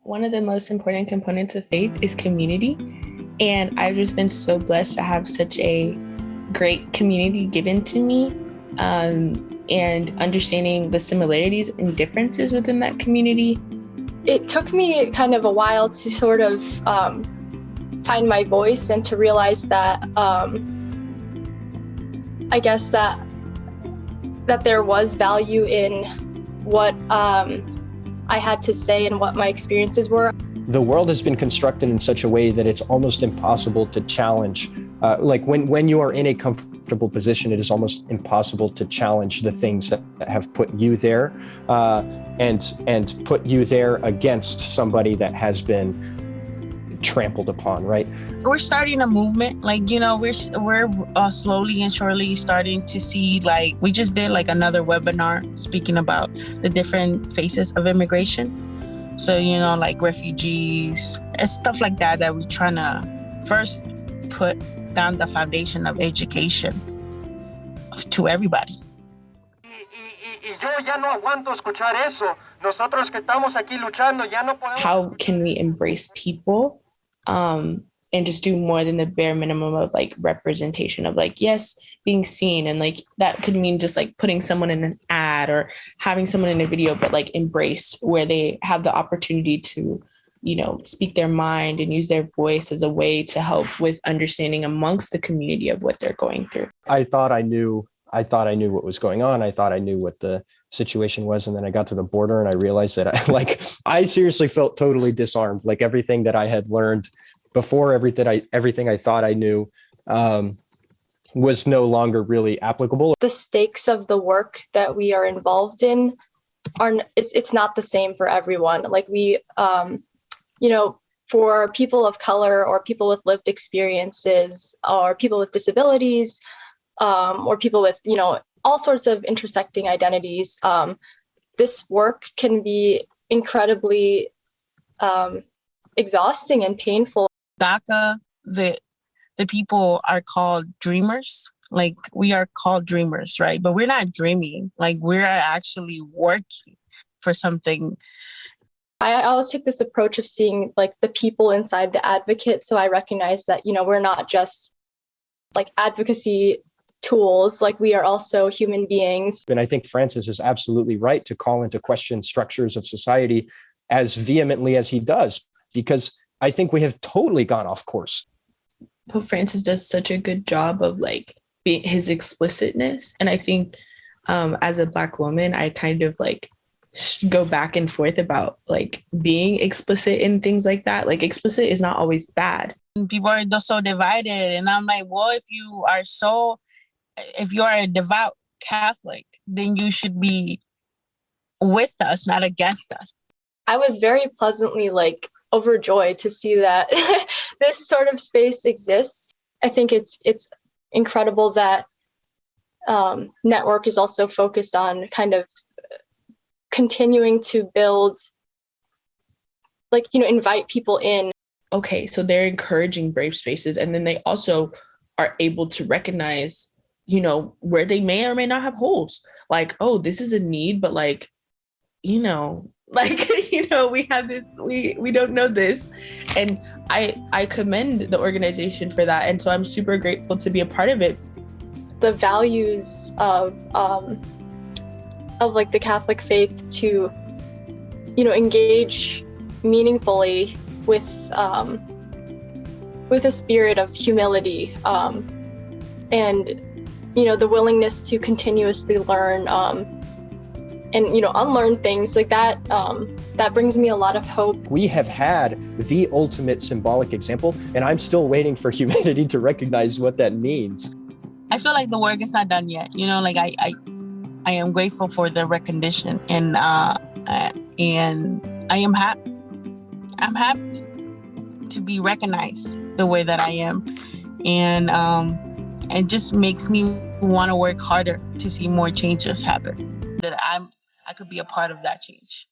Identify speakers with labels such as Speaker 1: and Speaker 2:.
Speaker 1: One of the most important components of faith is community. And I've just been so blessed to have such a great community given to me, and understanding the similarities and differences within that community.
Speaker 2: It took me kind of a while to sort of find my voice and to realize that I guess that there was value in what I had to say and what my experiences were.
Speaker 3: The world has been constructed in such a way that it's almost impossible to challenge. Like when you are in a comfortable position, it is almost impossible to challenge the things that have put you there, and put you there against somebody that has been trampled upon, right?
Speaker 4: We're starting a movement, we're slowly and surely starting to see, we just did another webinar speaking about the different phases of immigration. So, refugees and stuff like that we're trying to first put down the foundation of education to everybody.
Speaker 1: How can we embrace people and just do more than the bare minimum of representation of yes, being seen, and that could mean just putting someone in an ad or having someone in a video, but embraced where they have the opportunity to speak their mind and use their voice as a way to help with understanding amongst the community of what they're going through.
Speaker 3: I thought I knew what was going on. I thought I knew what the situation was. And then I got to the border and I realized that I seriously felt totally disarmed. Everything that I had learned before, everything I thought I knew was no longer really applicable.
Speaker 2: The stakes of the work that we are involved in it's not the same for everyone. For people of color or people with lived experiences or people with disabilities, or people with, all sorts of intersecting identities, this work can be incredibly exhausting and painful.
Speaker 4: DACA, the people are called dreamers. We are called dreamers, right? But we're not dreaming. We're actually working for something.
Speaker 2: I always take this approach of seeing the people inside the advocate. So I recognize that, we're not just advocacy tools, we are also human beings.
Speaker 3: And I think Francis is absolutely right to call into question structures of society as vehemently as he does, because I think we have totally gone off course.
Speaker 1: Pope Francis does such a good job of his explicitness. And I think as a Black woman, I kind of go back and forth about being explicit in things like that. Explicit is not always bad.
Speaker 4: People are just so divided. And I'm well, if you are a devout Catholic, then you should be with us, not against us.
Speaker 2: I was very pleasantly overjoyed to see that this sort of space exists. I think it's incredible that Network is also focused on kind of continuing to build, invite people in.
Speaker 1: Okay, so they're encouraging brave spaces, and then they also are able to recognize where they may or may not have holes. Oh, this is a need, but we have this, we don't know this. And I commend the organization for that. And so I'm super grateful to be a part of it.
Speaker 2: The values of the Catholic faith to, engage meaningfully with a spirit of humility, and the willingness to continuously learn and unlearn things that brings me a lot of hope.
Speaker 3: We have had the ultimate symbolic example, and I'm still waiting for humanity to recognize what that means.
Speaker 4: I feel the work is not done yet. I am grateful for the recognition, and I am happy. I'm happy to be recognized the way that I am, and it just makes me want to work harder to see more changes happen. That I could be a part of that change.